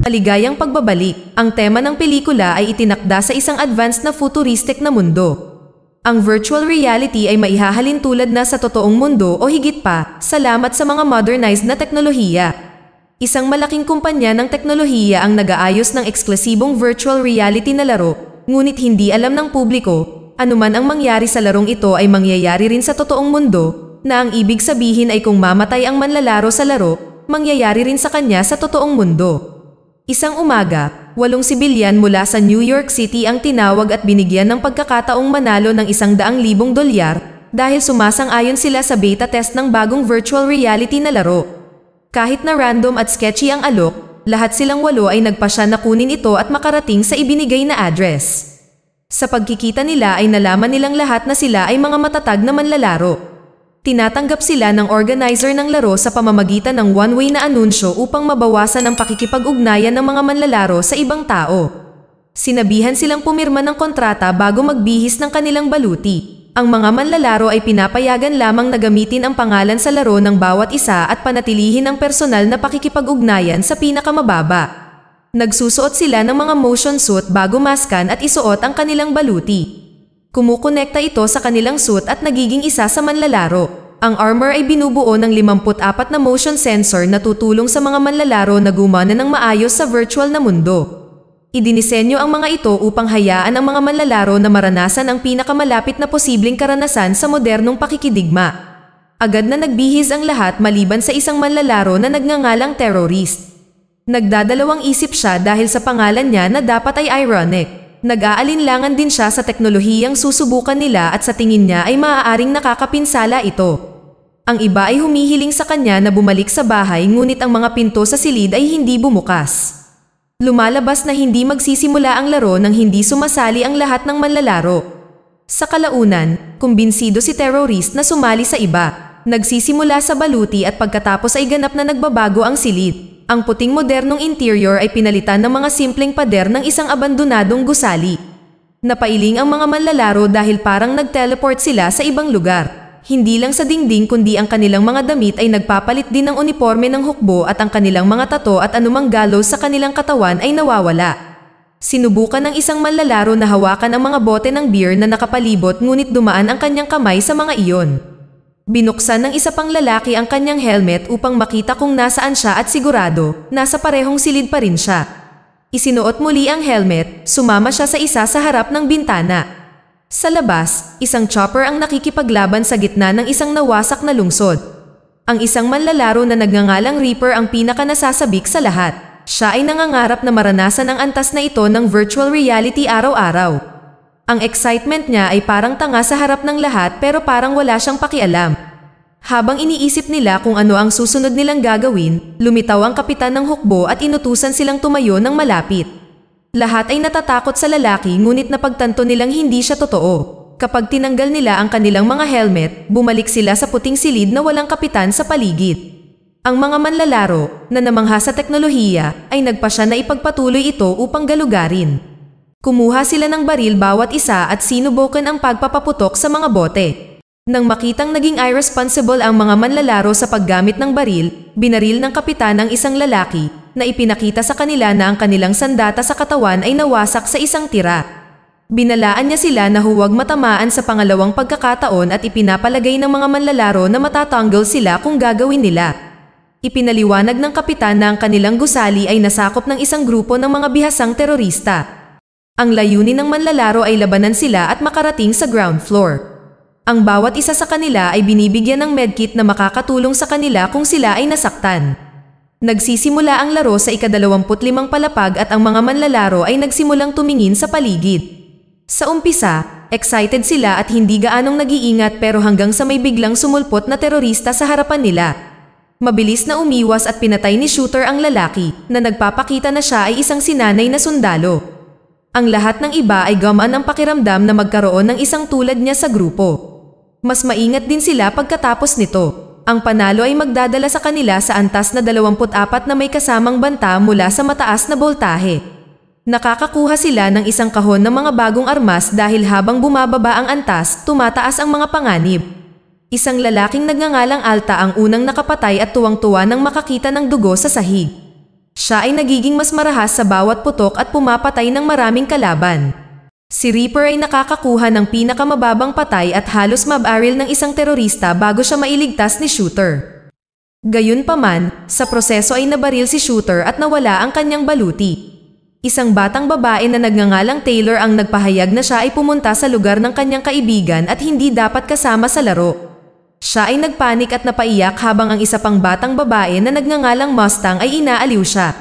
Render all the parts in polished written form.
Maligayang pagbabalik, ang tema ng pelikula ay itinakda sa isang advanced na futuristic na mundo. Ang virtual reality ay maihahalin tulad na sa totoong mundo o higit pa, salamat sa mga modernized na teknolohiya. Isang malaking kumpanya ng teknolohiya ang nag-aayos ng eksklusibong virtual reality na laro, ngunit hindi alam ng publiko, anuman ang mangyari sa larong ito ay mangyayari rin sa totoong mundo, na ang ibig sabihin ay kung mamatay ang manlalaro sa laro, mangyayari rin sa kanya sa totoong mundo. Isang umaga, 8 sibilyan mula sa New York City ang tinawag at binigyan ng pagkakataong manalo ng $100,000 dahil sumasang-ayon sila sa beta test ng bagong virtual reality na laro. Kahit na random at sketchy ang alok, lahat silang 8 ay nagpasya na kunin ito at makarating sa ibinigay na address. Sa pagkikita nila ay nalaman nilang lahat na sila ay mga matatag na manlalaro. Tinatanggap sila ng organizer ng laro sa pamamagitan ng one-way na anunsyo upang mabawasan ang pakikipag-ugnayan ng mga manlalaro sa ibang tao. Sinabihan silang pumirma ng kontrata bago magbihis ng kanilang baluti. Ang mga manlalaro ay pinapayagan lamang na gamitin ang pangalan sa laro ng bawat isa at panatilihin ang personal na pakikipag-ugnayan sa pinakamababa. Nagsusuot sila ng mga motion suit bago maskan at isuot ang kanilang baluti. Kumukonekta ito sa kanilang suit at nagiging isa sa manlalaro. Ang armor ay binubuo ng 54 na motion sensor na tutulong sa mga manlalaro na gumana ng maayos sa virtual na mundo. Idinisenyo ang mga ito upang hayaan ang mga manlalaro na maranasan ang pinakamalapit na posibleng karanasan sa modernong pakikidigma. Agad na nagbihis ang lahat maliban sa isang manlalaro na nagngangalang terrorist. Nagdadalawang isip siya dahil sa pangalan niya na dapat ay ironic. Nag-aalinlangan din siya sa teknolohiyang susubukan nila at sa tingin niya ay maaaring nakakapinsala ito. Ang iba ay humihiling sa kanya na bumalik sa bahay ngunit ang mga pinto sa silid ay hindi bumukas. Lumalabas na hindi magsisimula ang laro nang hindi sumasali ang lahat ng manlalaro. Sa kalaunan, kumbinsido si terrorist na sumali sa iba. Nagsisimula sa baluti at pagkatapos ay ganap na nagbabago ang silid. Ang puting modernong interior ay pinalitan ng mga simpleng pader ng isang abandonadong gusali. Napailing ang mga manlalaro dahil parang nag-teleport sila sa ibang lugar. Hindi lang sa dingding kundi ang kanilang mga damit ay nagpapalit din ng uniforme ng hukbo at ang kanilang mga tato at anumang galos sa kanilang katawan ay nawawala. Sinubukan ng isang manlalaro na hawakan ang mga bote ng beer na nakapalibot ngunit dumaan ang kanyang kamay sa mga iyon. Binuksan ng isa pang lalaki ang kanyang helmet upang makita kung nasaan siya at sigurado, nasa parehong silid pa rin siya. Isinuot muli ang helmet, sumama siya sa isa sa harap ng bintana. Sa labas, isang chopper ang nakikipaglaban sa gitna ng isang nawasak na lungsod. Ang isang manlalaro na nagngangalang Reaper ang pinakanasasabik sa lahat. Siya ay nangangarap na maranasan ang antas na ito ng virtual reality araw-araw. Ang excitement niya ay parang tanga sa harap ng lahat pero parang wala siyang pakialam. Habang iniisip nila kung ano ang susunod nilang gagawin, lumitaw ang kapitan ng hukbo at inutusan silang tumayo ng malapit. Lahat ay natatakot sa lalaki ngunit napagtanto nilang hindi siya totoo. Kapag tinanggal nila ang kanilang mga helmet, bumalik sila sa puting silid na walang kapitan sa paligid. Ang mga manlalaro, na namangha sa teknolohiya, ay nagpasya na ipagpatuloy ito upang galugarin. Kumuha sila ng baril bawat isa at sinubukan ang pagpapaputok sa mga bote. Nang makitang naging irresponsible ang mga manlalaro sa paggamit ng baril, binaril ng kapitan ang isang lalaki na ipinakita sa kanila na ang kanilang sandata sa katawan ay nawasak sa isang tira. Binalaan niya sila na huwag matamaan sa pangalawang pagkakataon at ipinapalagay ng mga manlalaro na matatanggol sila kung gagawin nila. Ipinaliwanag ng kapitan na ang kanilang gusali ay nasakop ng isang grupo ng mga bihasang terorista. Ang layunin ng manlalaro ay labanan sila at makarating sa ground floor. Ang bawat isa sa kanila ay binibigyan ng medkit na makakatulong sa kanila kung sila ay nasaktan. Nagsisimula ang laro sa ika-25 palapag at ang mga manlalaro ay nagsimulang tumingin sa paligid. Sa umpisa, excited sila at hindi gaanong nag-iingat pero hanggang sa may biglang sumulpot na terorista sa harapan nila. Mabilis na umiwas at pinatay ni Shooter ang lalaki na nagpapakita na siya ay isang sinanay na sundalo. Ang lahat ng iba ay gamaan ang pakiramdam na magkaroon ng isang tulad niya sa grupo. Mas maingat din sila pagkatapos nito. Ang panalo ay magdadala sa kanila sa antas na 24 na may kasamang banta mula sa mataas na boltahe. Nakakakuha sila ng isang kahon ng mga bagong armas dahil habang bumababa ang antas, tumataas ang mga panganib. Isang lalaking nagngangalang Alta ang unang nakapatay at tuwang-tuwa nang makakita ng dugo sa sahig. Siya ay nagiging mas marahas sa bawat putok at pumapatay ng maraming kalaban. Si Reaper ay nakakakuha ng pinakamababang patay at halos mabaril ng isang terorista bago siya mailigtas ni Shooter. Gayunpaman, sa proseso ay nabaril si Shooter at nawala ang kanyang baluti. Isang batang babae na nagngangalang Taylor ang nagpahayag na siya ay pumunta sa lugar ng kanyang kaibigan at hindi dapat kasama sa laro. Siya ay nagpanik at napaiyak habang ang isa pang batang babae na nagngangalang Mustang ay inaaliw siya.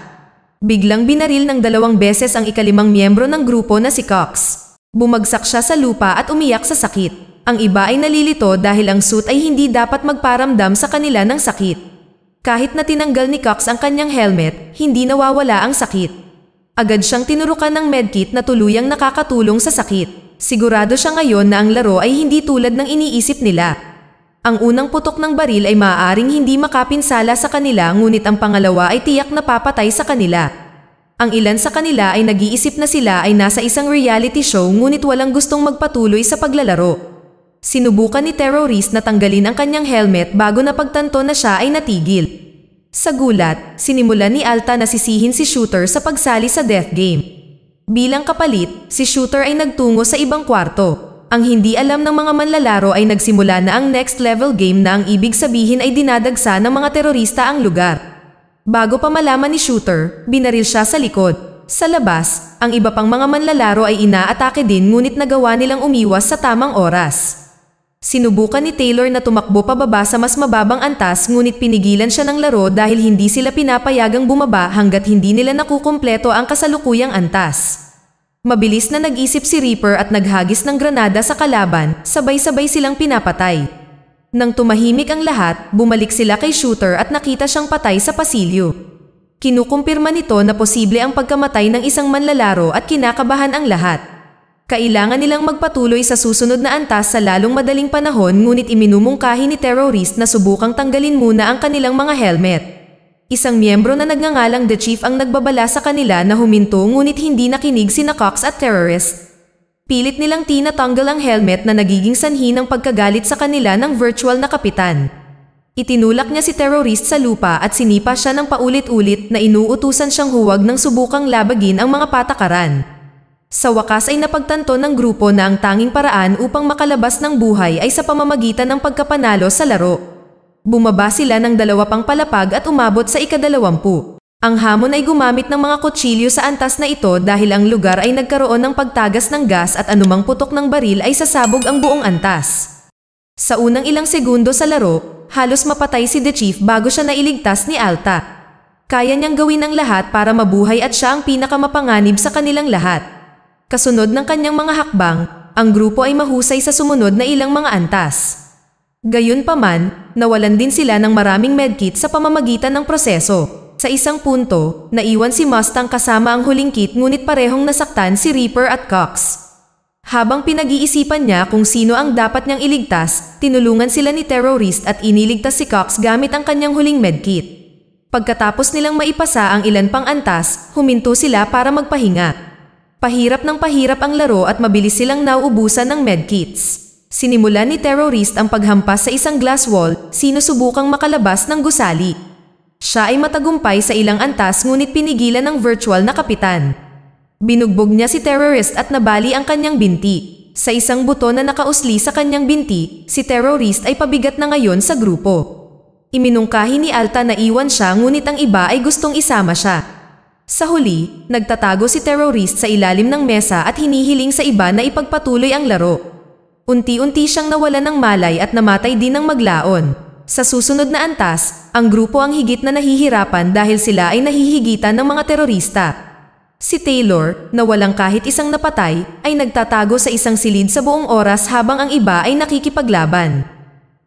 Biglang binaril ng 2 beses ang ikalimang miyembro ng grupo na si Cox. Bumagsak siya sa lupa at umiyak sa sakit. Ang iba ay nalilito dahil ang suit ay hindi dapat magparamdam sa kanila ng sakit. Kahit na tinanggal ni Cox ang kanyang helmet, hindi nawawala ang sakit. Agad siyang tinurukan ng medkit na tuluyang nakakatulong sa sakit. Sigurado siya ngayon na ang laro ay hindi tulad ng iniisip nila. Ang unang putok ng baril ay maaaring hindi makapinsala sa kanila ngunit ang pangalawa ay tiyak na papatay sa kanila. Ang ilan sa kanila ay nag-iisip na sila ay nasa isang reality show ngunit walang gustong magpatuloy sa paglalaro. Sinubukan ni terrorist na tanggalin ang kanyang helmet bago napagtanto na siya ay natigil. Sa gulat, sinimulan ni Alta na sisihin si Shooter sa pagsali sa death game. Bilang kapalit, si Shooter ay nagtungo sa ibang kwarto. Ang hindi alam ng mga manlalaro ay nagsimula na ang next level game na ang ibig sabihin ay dinadagsa ng mga terorista ang lugar. Bago pa malaman ni Shooter, binaril siya sa likod. Sa labas, ang iba pang mga manlalaro ay inaatake din ngunit nagawa nilang umiwas sa tamang oras. Sinubukan ni Taylor na tumakbo pababa sa mas mababang antas ngunit pinigilan siya ng laro dahil hindi sila pinapayagang bumaba hanggat hindi nila nakukumpleto ang kasalukuyang antas. Mabilis na nag-isip si Reaper at naghagis ng granada sa kalaban, sabay-sabay silang pinapatay. Nang tumahimik ang lahat, bumalik sila kay Shooter at nakita siyang patay sa pasilyo. Kinukumpirma nito na posible ang pagkamatay ng isang manlalaro at kinakabahan ang lahat. Kailangan nilang magpatuloy sa susunod na antas sa lalong madaling panahon ngunit iminumungkahi ni terrorist na subukang tanggalin muna ang kanilang mga helmet. Isang miyembro na nagngangalang The Chief ang nagbabala sa kanila na huminto ngunit hindi nakinig sina Cox at terrorist. Pilit nilang tinatanggal ang helmet na nagiging sanhi ng pagkagalit sa kanila ng virtual na kapitan. Itinulak niya si terrorist sa lupa at sinipa siya ng paulit-ulit na inuutusan siyang huwag nang subukang labagin ang mga patakaran. Sa wakas ay napagtanto ng grupo na ang tanging paraan upang makalabas ng buhay ay sa pamamagitan ng pagkapanalo sa laro. Bumaba sila ng 2 pang palapag at umabot sa ika-20. Ang hamon ay gumamit ng mga kutsilyo sa antas na ito dahil ang lugar ay nagkaroon ng pagtagas ng gas at anumang putok ng baril ay sasabog ang buong antas. Sa unang ilang segundo sa laro, halos mapatay si The Chief bago siya nailigtas ni Alta. Kaya niyang gawin ang lahat para mabuhay at siya ang pinakamapanganib sa kanilang lahat. Kasunod ng kanyang mga hakbang, ang grupo ay mahusay sa sumunod na ilang mga antas. Gayunpaman, nawalan din sila ng maraming medkit sa pamamagitan ng proseso. Sa isang punto, naiwan si Mustang kasama ang huling kit ngunit parehong nasaktan si Reaper at Cox. Habang pinag-iisipan niya kung sino ang dapat niyang iligtas, tinulungan sila ni terrorist at iniligtas si Cox gamit ang kanyang huling medkit. Pagkatapos nilang maipasa ang ilan pang antas, huminto sila para magpahinga. Pahirap ng pahirap ang laro at mabilis silang nauubusan ng medkits. Sinimulan ni terrorist ang paghampas sa isang glass wall, sinusubukang makalabas ng gusali. Siya ay matagumpay sa ilang antas ngunit pinigilan ng virtual na kapitan. Binugbog niya si terrorist at nabali ang kanyang binti. Sa isang buto na nakausli sa kanyang binti, si terrorist ay pabigat na ngayon sa grupo. Iminungkahi ni Alta na iwan siya ngunit ang iba ay gustong isama siya. Sa huli, nagtatago si terrorist sa ilalim ng mesa at hinihiling sa iba na ipagpatuloy ang laro. Unti-unti siyang nawalan ng malay at namatay din ng maglaon. Sa susunod na antas, ang grupo ang higit na nahihirapan dahil sila ay nahihigitan ng mga terorista. Si Taylor, na walang kahit isang napatay, ay nagtatago sa isang silid sa buong oras habang ang iba ay nakikipaglaban.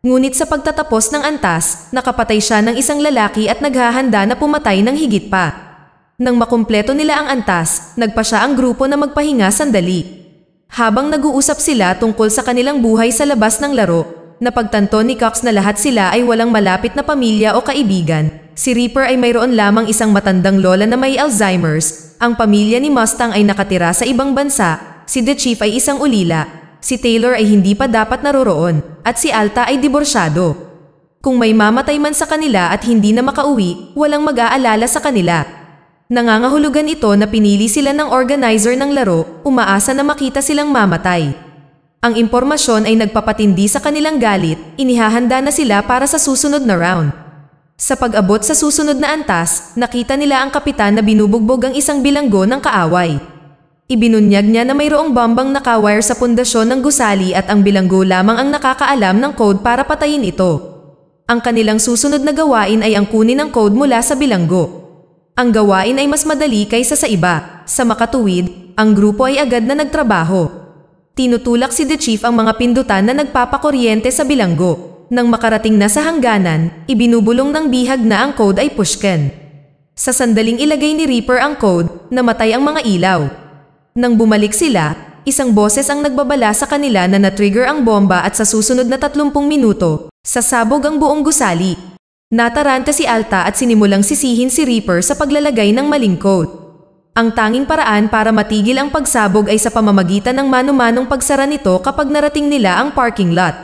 Ngunit sa pagtatapos ng antas, nakapatay siya ng isang lalaki at naghahanda na pumatay ng higit pa. Nang makumpleto nila ang antas, nagpa siya ang grupo na magpahinga sandali. Habang nag-uusap sila tungkol sa kanilang buhay sa labas ng laro, napagtanto ni Cox na lahat sila ay walang malapit na pamilya o kaibigan. Si Reaper ay mayroon lamang isang matandang lola na may Alzheimer's, ang pamilya ni Mustang ay nakatira sa ibang bansa, si The Chief ay isang ulila, si Taylor ay hindi pa dapat naroroon, at si Alta ay diborsyado. Kung may mamatay man sa kanila at hindi na makauwi, walang mag-aalala sa kanila. Nangangahulugan ito na pinili sila ng organizer ng laro, umaasa na makita silang mamatay. Ang impormasyon ay nagpapatindi sa kanilang galit, inihahanda na sila para sa susunod na round. Sa pag-abot sa susunod na antas, nakita nila ang kapitan na binubugbog ang isang bilanggo ng kaaway. Ibinunyag niya na mayroong bombang nakawire sa pundasyon ng gusali at ang bilanggo lamang ang nakakaalam ng code para patayin ito. Ang kanilang susunod na gawain ay ang kunin ang code mula sa bilanggo. Ang gawain ay mas madali kaysa sa iba. Sa makatuwid, ang grupo ay agad na nagtrabaho. Tinutulak si The Chief ang mga pindutan na nagpapakuryente sa bilanggo. Nang makarating na sa hangganan, ibinubulong ng bihag na ang code ay pushkan. Sa sandaling ilagay ni Reaper ang code, namatay ang mga ilaw. Nang bumalik sila, isang boses ang nagbabala sa kanila na na-trigger ang bomba at sa susunod na 30 minuto, sasabog ang buong gusali. Nataranta si Alta at sinimulang sisihin si Reaper sa paglalagay ng maling code. Ang tanging paraan para matigil ang pagsabog ay sa pamamagitan ng mano-manong pagsara nito kapag narating nila ang parking lot.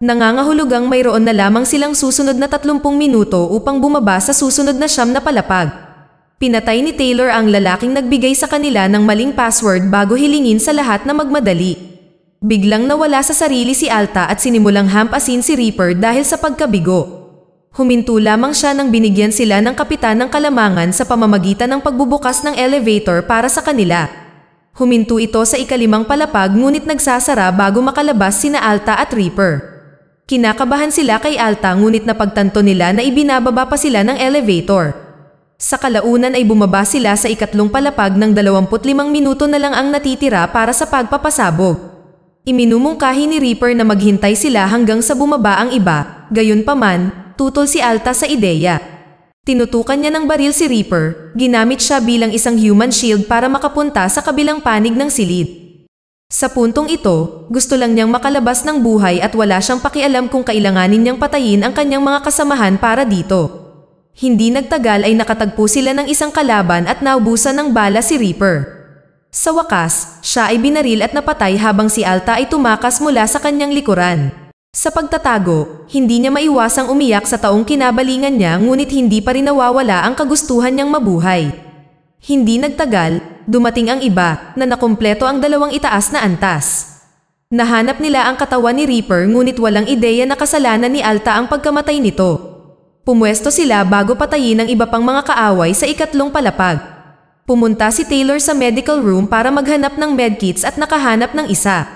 Nangangahulugang mayroon na lamang silang susunod na 30 minuto upang bumaba sa susunod na 9 na palapag. Pinatay ni Taylor ang lalaking nagbigay sa kanila ng maling password bago hilingin sa lahat na magmadali. Biglang nawala sa sarili si Alta at sinimulang hampasin si Reaper dahil sa pagkabigo. Huminto lamang siya nang binigyan sila ng kapitan ng kalamangan sa pamamagitan ng pagbubukas ng elevator para sa kanila. Huminto ito sa ikalimang palapag ngunit nagsasara bago makalabas sina Alta at Reaper. Kinakabahan sila kay Alta ngunit napagtanto nila na ibinababa pa sila ng elevator. Sa kalaunan ay bumaba sila sa ikatlong palapag ng 25 minuto na lang ang natitira para sa pagpapasabog. Iminumungkahi ni Reaper na maghintay sila hanggang sa bumaba ang iba, gayunpaman, tutol si Alta sa ideya. Tinutukan niya ng baril si Reaper, ginamit siya bilang isang human shield para makapunta sa kabilang panig ng silid. Sa puntong ito, gusto lang niyang makalabas ng buhay at wala siyang pakialam kung kailanganin niyang patayin ang kanyang mga kasamahan para dito. Hindi nagtagal ay nakatagpo sila ng isang kalaban at naubusan ng bala si Reaper. Sa wakas, siya ay binaril at napatay habang si Alta ay tumakas mula sa kanyang likuran. Sa pagtatago, hindi niya maiwasang umiyak sa taong kinabalingan niya ngunit hindi pa rin nawawala ang kagustuhan niyang mabuhay. Hindi nagtagal, dumating ang iba na nakumpleto ang 2 itaas na antas. Nahanap nila ang katawan ni Reaper ngunit walang ideya na kasalanan ni Alta ang pagkamatay nito. Pumwesto sila bago patayin ang iba pang mga kaaway sa ikatlong palapag. Pumunta si Taylor sa medical room para maghanap ng medkits at nakahanap ng isa.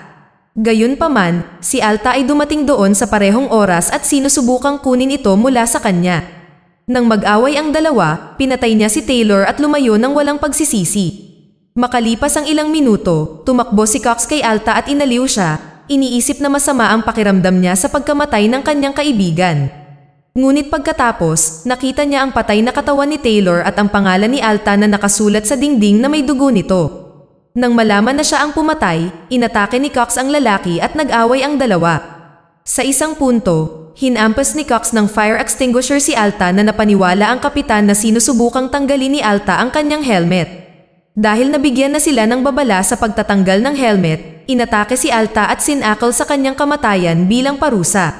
Gayunpaman, si Alta ay dumating doon sa parehong oras at sinusubukang kunin ito mula sa kanya. Nang mag-away ang dalawa, pinatay niya si Taylor at lumayo ng walang pagsisisi. Makalipas ang ilang minuto, tumakbo si Cox kay Alta at inaliw siya, iniisip na masama ang pakiramdam niya sa pagkamatay ng kanyang kaibigan. Ngunit pagkatapos, nakita niya ang patay na katawan ni Taylor at ang pangalan ni Alta na nakasulat sa dingding na may dugo nito. Nang malaman na siya ang pumatay, inatake ni Cox ang lalaki at nag-away ang dalawa. Sa isang punto, hinampas ni Cox ng fire extinguisher si Alta na napaniwala ang kapitan na sinusubukang tanggalin ni Alta ang kanyang helmet. Dahil nabigyan na sila ng babala sa pagtatanggal ng helmet, inatake si Alta at sinakal sa kanyang kamatayan bilang parusa.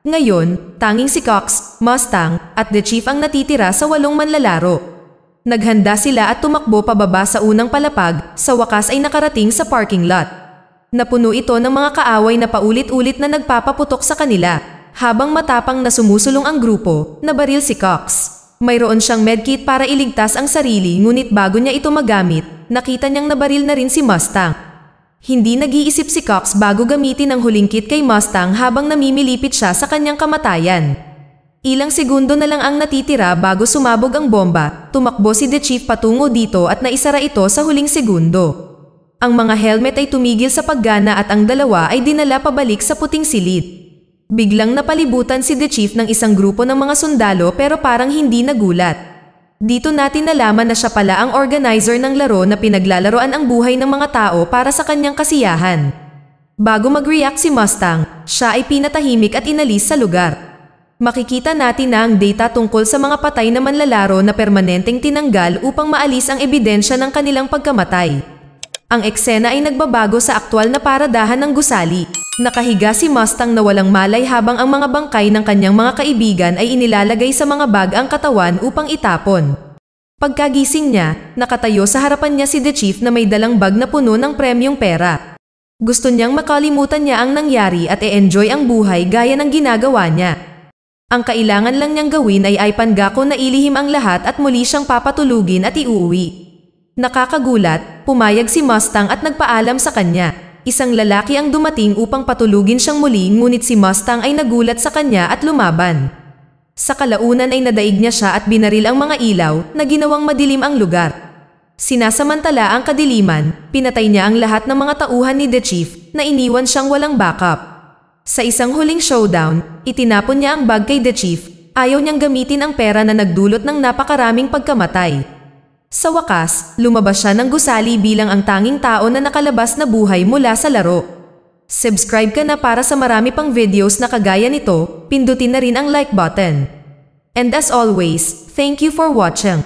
Ngayon, tanging si Cox, Mustang, at The Chief ang natitira sa 8 manlalaro. Naghanda sila at tumakbo pababa sa unang palapag, sa wakas ay nakarating sa parking lot. Napuno ito ng mga kaaway na paulit-ulit na nagpapaputok sa kanila. Habang matapang na sumusulong ang grupo, nabaril si Cox. Mayroon siyang medkit para iligtas ang sarili ngunit bago niya ito magamit, nakita niyang nabaril na rin si Mustang. Hindi nag-iisip si Cox bago gamitin ang huling kit kay Mustang habang namimilipit siya sa kanyang kamatayan. Ilang segundo na lang ang natitira bago sumabog ang bomba, tumakbo si The Chief patungo dito at naisara ito sa huling segundo. Ang mga helmet ay tumigil sa paggana at ang dalawa ay dinala pabalik sa puting silid. Biglang napalibutan si The Chief ng isang grupo ng mga sundalo pero parang hindi nagulat. Dito natin nalaman na siya pala ang organizer ng laro na pinaglalaroan ang buhay ng mga tao para sa kanyang kasiyahan. Bago mag-react si Mustang, siya ay pinatahimik at inalis sa lugar. Makikita natin na ang data tungkol sa mga patay na manlalaro na permanenteng tinanggal upang maalis ang ebidensya ng kanilang pagkamatay. Ang eksena ay nagbabago sa aktwal na paradahan ng gusali. Nakahiga si Mustang na walang malay habang ang mga bangkay ng kanyang mga kaibigan ay inilalagay sa mga bag ang katawan upang itapon. Pagkagising niya, nakatayo sa harapan niya si The Chief na may dalang bag na puno ng premyong pera. Gusto niyang makalimutan niya ang nangyari at i-enjoy ang buhay gaya ng ginagawa niya. Ang kailangan lang niyang gawin ay pangako na ilihim ang lahat at muli siyang papatulugin at iuwi. Nakakagulat, pumayag si Mustang at nagpaalam sa kanya. Isang lalaki ang dumating upang patulugin siyang muli, ngunit si Mustang ay nagulat sa kanya at lumaban. Sa kalaunan ay nadaig niya siya at binaril ang mga ilaw na ginawang madilim ang lugar. Sinasamantala ang kadiliman, pinatay niya ang lahat ng mga tauhan ni The Chief na iniwan siyang walang backup. Sa isang huling showdown, itinapon niya ang bag kay The Chief. Ayaw niyang gamitin ang pera na nagdulot ng napakaraming pagkamatay. Sa wakas, lumabas siya ng gusali bilang ang tanging tao na nakalabas na buhay mula sa laro. Subscribe ka na para sa marami pang videos na kagaya nito, pindutin na rin ang like button. And as always, thank you for watching.